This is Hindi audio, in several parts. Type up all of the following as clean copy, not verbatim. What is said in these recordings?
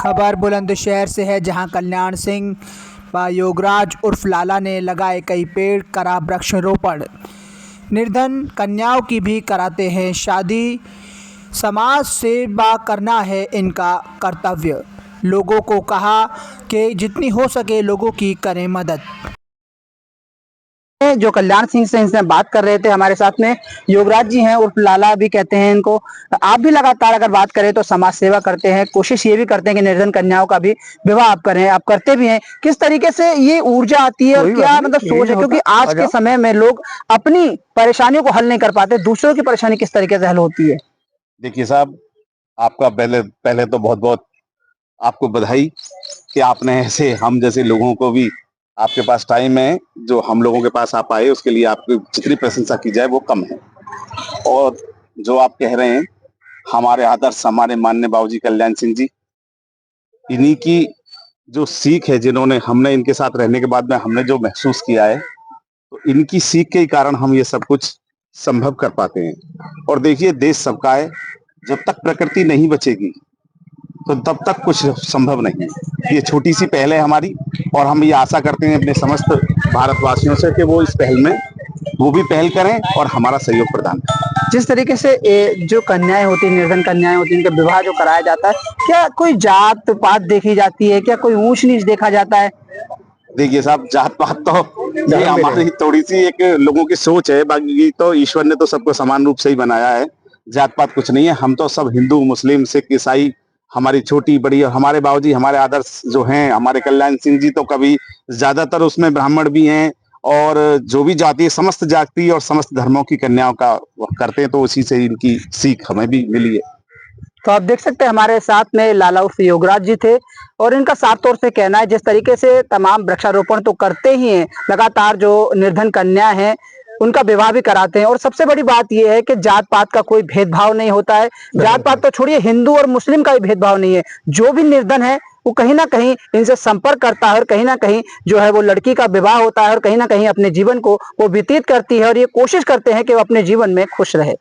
खबर बुलंदशहर से है, जहां कल्याण सिंह व योगराज उर्फ लाला ने लगाए कई पेड़, करा वृक्षारोपण। निर्धन कन्याओं की भी कराते हैं शादी। समाज सेवा करना है इनका कर्तव्य। लोगों को कहा कि जितनी हो सके लोगों की करें मदद। जो कल्याण सिंह से इनसे बात कर रहे थे, हमारे साथ में योगराज जी हैं, उर्फ लाला भी कहते हैं इनको। आप भी लगातार अगर बात करें तो समाज सेवा करते हैं, कोशिश ये भी करते हैं कि निर्धन कन्याओं का भी विवाह आप करें, आप करते भी हैं। किस तरीके से ये ऊर्जा आती है और क्या मतलब सोच है, क्योंकि आज के समय में लोग अपनी परेशानियों को हल नहीं कर पाते, दूसरों की परेशानी किस तरीके से हल होती है? देखिए साहब, आपका पहले पहले तो बहुत बहुत आपको बधाई कि आपने ऐसे हम जैसे लोगों को भी, आपके पास टाइम है जो हम लोगों के पास आप आए, उसके लिए आपकी जितनी प्रशंसा की जाए वो कम है। और जो आप कह रहे हैं, हमारे आदर्श, हमारे माननीय बाबूजी कल्याण सिंह जी, इन्हीं की जो सीख है, जिन्होंने हमने इनके साथ रहने के बाद में हमने जो महसूस किया है, तो इनकी सीख के ही कारण हम ये सब कुछ संभव कर पाते हैं। और देखिए, देश सबका है, जब तक प्रकृति नहीं बचेगी तो तब तक कुछ संभव नहीं है। ये छोटी सी पहल है हमारी, और हम ये आशा करते हैं अपने समस्त भारतवासियों से कि वो इस पहल में वो भी पहल करें और हमारा सहयोग प्रदान करें। जिस तरीके से जो कन्याएं होती हैं, निर्धन कन्याएं होती हैं, इनका विवाह जो कराया जाता है, क्या कोई जात पात देखी जाती है, क्या कोई ऊंच नीच देखा जाता है? देखिए साहब, जात पात तो ये हमारी थोड़ी सी एक लोगों की सोच है, बाकी तो ईश्वर ने तो सबको समान रूप से ही बनाया है। जात पात कुछ नहीं है, हम तो सब हिंदू, मुस्लिम, सिख, ईसाई, हमारी छोटी बड़ी, और हमारे बाबूजी, हमारे आदर्श जो हैं, हमारे कल्याण सिंह जी तो कभी ज्यादातर उसमें ब्राह्मण भी हैं, और जो भी जाति, समस्त जाति और समस्त धर्मों की कन्याओं का करते हैं, तो उसी से इनकी सीख हमें भी मिली है। तो आप देख सकते हैं हमारे साथ में लाला उर्फ योगराज जी थे, और इनका साफ तौर से कहना है जिस तरीके से तमाम वृक्षारोपण तो करते ही हैं, लगातार जो निर्धन कन्या हैं उनका विवाह भी कराते हैं। और सबसे बड़ी बात यह है कि जात पात का कोई भेदभाव नहीं होता है। जात पात तो छोड़िए, हिंदू और मुस्लिम का भी भेदभाव नहीं है। जो भी निर्धन है वो कहीं ना कहीं इनसे संपर्क करता है, और कहीं ना कहीं जो है वो लड़की का विवाह होता है, और कहीं ना कहीं अपने जीवन को वो व्यतीत करती है, और ये कोशिश करते हैं कि वो अपने जीवन में खुश रहे।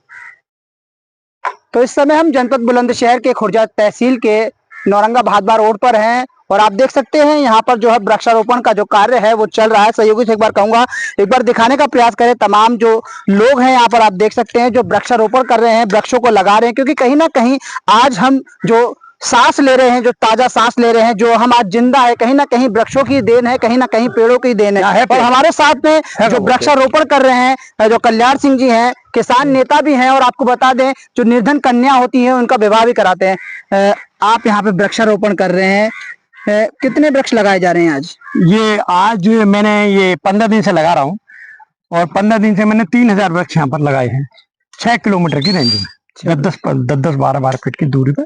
तो इस समय हम जनपद बुलंदशहर के खुर्जा तहसील के नौरंगा भादबा रोड पर हैं, और आप देख सकते हैं यहाँ पर जो है वृक्षारोपण का जो कार्य है वो चल रहा है। सहयोगी से एक बार कहूंगा, एक बार दिखाने का प्रयास करें। तमाम जो लोग हैं यहाँ पर आप देख सकते हैं जो वृक्षारोपण कर रहे हैं, वृक्षों को लगा रहे हैं, क्योंकि कहीं ना कहीं आज हम जो सांस ले रहे हैं, जो ताजा सांस ले रहे हैं, जो हम आज जिंदा है, कहीं ना कहीं वृक्षों की देन है, कहीं ना कहीं पेड़ों की देन है। और हमारे साथ में जो वृक्षारोपण कर रहे हैं जो कल्याण सिंह जी हैं, किसान नेता भी हैं, और आपको बता दें जो निर्धन कन्या होती है उनका विवाह भी कराते हैं। आप यहाँ पे वृक्षारोपण कर रहे हैं, कितने वृक्ष लगाए जा रहे हैं आज? आज मैंने ये 15 दिन से लगा रहा हूँ, और 15 दिन से मैंने 3000 वृक्ष यहाँ पर लगाए हैं, 6 किलोमीटर की रेंज में, 10-12 फीट की दूरी पे,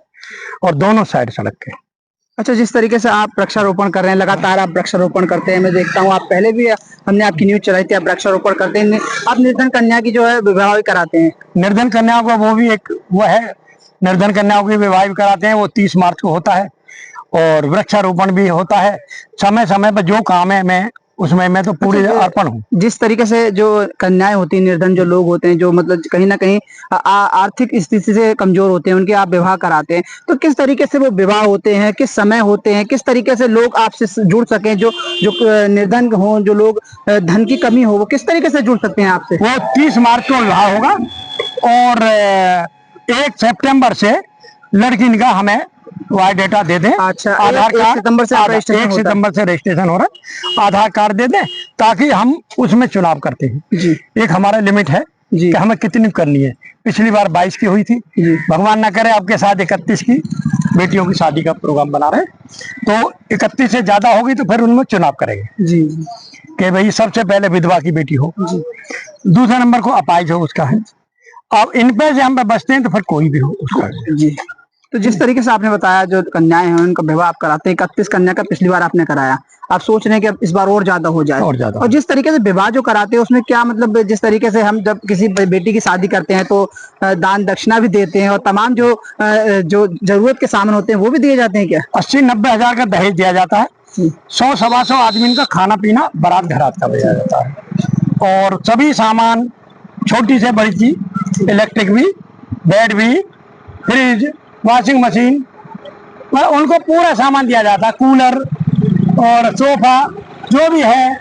और दोनों साइड सड़क के। अच्छा, जिस तरीके से आप वृक्षारोपण कर रहे हैं, लगातार आप वृक्षारोपण करते हैं, मैं देखता हूँ आप पहले भी हमने आपकी न्यूज चलाई थी, आप वृक्षारोपण करते हैं। आप निर्धन कन्या की जो है विवाह भी कराते हैं? निर्धन कन्याओं का वो भी एक वो है, निर्धन कन्याओं की विवाह भी कराते हैं, वो 30 मार्च को होता है, और वृक्षारोपण भी होता है। समय समय पर जो काम है मैं उसमें मैं तो पूरी अर्पण हूँ। जिस तरीके से जो कन्याएं होती हैं, निर्धन जो लोग होते हैं, जो मतलब कहीं ना कहीं आर्थिक स्थिति से कमजोर होते हैं, उनके आप विवाह कराते हैं, तो किस तरीके से वो विवाह होते हैं, किस समय होते हैं, किस तरीके से लोग आपसे जुड़ सकें, जो जो निर्धन हो, जो लोग धन की कमी हो, वो किस तरीके से जुड़ सकते हैं आपसे? वो 30 मार्च को विवाह होगा, और 1 सितंबर से लड़की का हमें बायोडाटा दे दें। अच्छा, आधार कार्ड 1 सितंबर से 1 सितंबर से रजिस्ट्रेशन हो रहा है, आधार कार्ड दे दें, ताकि हम उसमें चुनाव करते हैं जी। एक हमारा लिमिट है कि हमें कितनी करनी है। पिछली बार 22 की हुई थी, भगवान ना करे आपके साथ 31 की बेटियों की शादी का प्रोग्राम बना रहे, तो 31 से ज्यादा होगी तो फिर उनमें चुनाव करेंगे जी, कि भाई सबसे पहले विधवा की बेटी हो, दूसरा नंबर को अपाहिज हो उसका है। अब इन पे से हम बचते हैं तो फिर कोई भी हो उसका जी। तो जिस तरीके से आपने बताया जो कन्याएं हैं उनका विवाह आप कराते हैं, 31 कन्या का पिछली बार आपने कराया, आप सोच रहे हैं कि अब इस बार और ज्यादा हो जाए? और जिस तरीके से विवाह जो कराते हैं उसमें क्या मतलब, जिस तरीके से हम जब किसी बेटी की शादी करते हैं तो दान दक्षिणा भी देते हैं, और तमाम जो जो जरूरत के सामान होते हैं वो भी दिए जाते हैं क्या? 80-90 हजार का दहेज दिया जाता है, 100-125 आदमी का खाना पीना बारात घरात का दिया जाता है, और सभी सामान छोटी से बड़ी चीज, इलेक्ट्रिक भी, बेड भी, फ्रिज, वॉशिंग मशीन, उनको पूरा सामान दिया जाता है, कूलर और सोफा जो भी है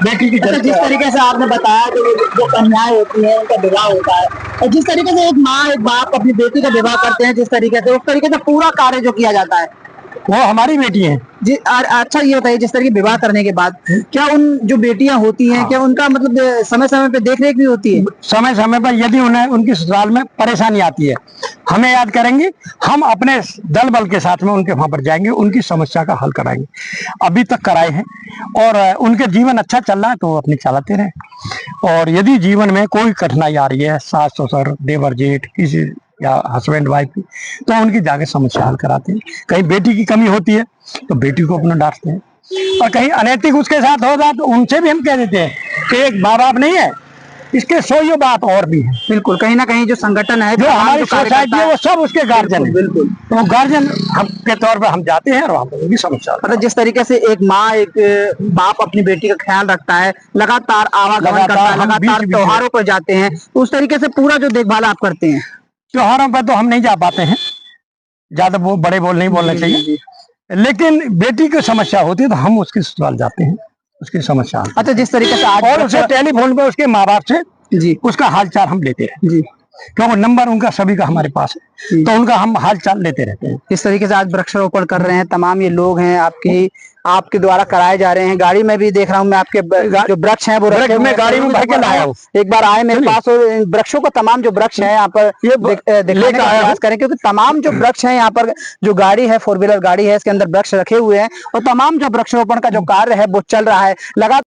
बेटी की अच्छा, जिस तरीके से आपने बताया कि जो कन्याएं होती हैं उनका विवाह होता है, और जिस तरीके से एक माँ एक बाप अपनी बेटी का विवाह करते हैं जिस तरीके से, उस तरीके से पूरा कार्य जो किया जाता है वो हमारी बेटी है जी। अच्छा ये बताइए, जिस तरह की विवाह करने के बाद क्या उन जो बेटियां होती हैं क्या उनका मतलब समय समय पे देख रेख भी होती है? समय समय पर यदि उन्हें उनकी ससुराल में परेशानी आती है हमें याद करेंगे, हम अपने दल बल के साथ में उनके वहां पर जाएंगे, उनकी समस्या का हल कराएंगे। अभी तक कराए हैं और उनके जीवन अच्छा चल रहा है तो वो अपनी चलाते रहे। और यदि जीवन में कोई कठिनाई आ रही है, सास ससुर देवर जेठ किसी या हस्बैंड वाइफ की, तो उनकी जाके समस्या हल कराते हैं। कहीं बेटी की कमी होती है तो बेटी को अपना डांटते हैं, और कहीं अनैतिक उसके साथ होगा तो उनसे भी हम कह देते हैं कि एक माँ बाप नहीं है, इसके 100 बात और भी है। बिल्कुल, कहीं ना कहीं जो संगठन है जो हमारी सोसाइटी है वो सब उसके गार्जियन है। बिल्कुल, तो गार्जियन हम के तौर पर हम जाते हैं और वहाँ पर उनकी समस्या मतलब जिस तरीके से एक माँ एक बाप अपनी बेटी का ख्याल रखता है, लगातार आवागमन करता है, हम लगातार बीच-बीच में- त्योहारों पर जाते हैं, तो उस तरीके से पूरा जो देखभाल आप करते हैं। त्योहारों पर तो हम नहीं जा पाते हैं, ज्यादा वो बड़े बोल नहीं बोलना चाहिए, लेकिन बेटी की समस्या होती है तो हम उसके ससुराल जाते हैं, उसकी समस्या। अच्छा, जिस तरीके से आज और उसे टेलीफोन पे उसके माँ बाप से जी उसका हालचाल हम लेते हैं जी क्योंकि नंबर उनका सभी का हमारे पास है, तो उनका हम हालचाल लेते रहते हैं। इस तरीके से आज वृक्षारोपण कर रहे हैं, तमाम ये लोग हैं आपके द्वारा कराए जा रहे हैं। गाड़ी में भी देख रहा हूँ मैं आपके जो वृक्ष हैं वो रखे हुए मैं हैं। गाड़ी में भर के लाया हूँ, एक बार आए मेरे पास और इन वृक्षों को तमाम जो वृक्ष हैं यहाँ पर दिखाने का प्रयास करें, क्योंकि तमाम जो वृक्ष हैं यहाँ पर जो गाड़ी है 4 व्हीलर गाड़ी है इसके अंदर वृक्ष रखे हुए हैं और तमाम जो वृक्षारोपण का जो कार्य है वो चल रहा है लगातार।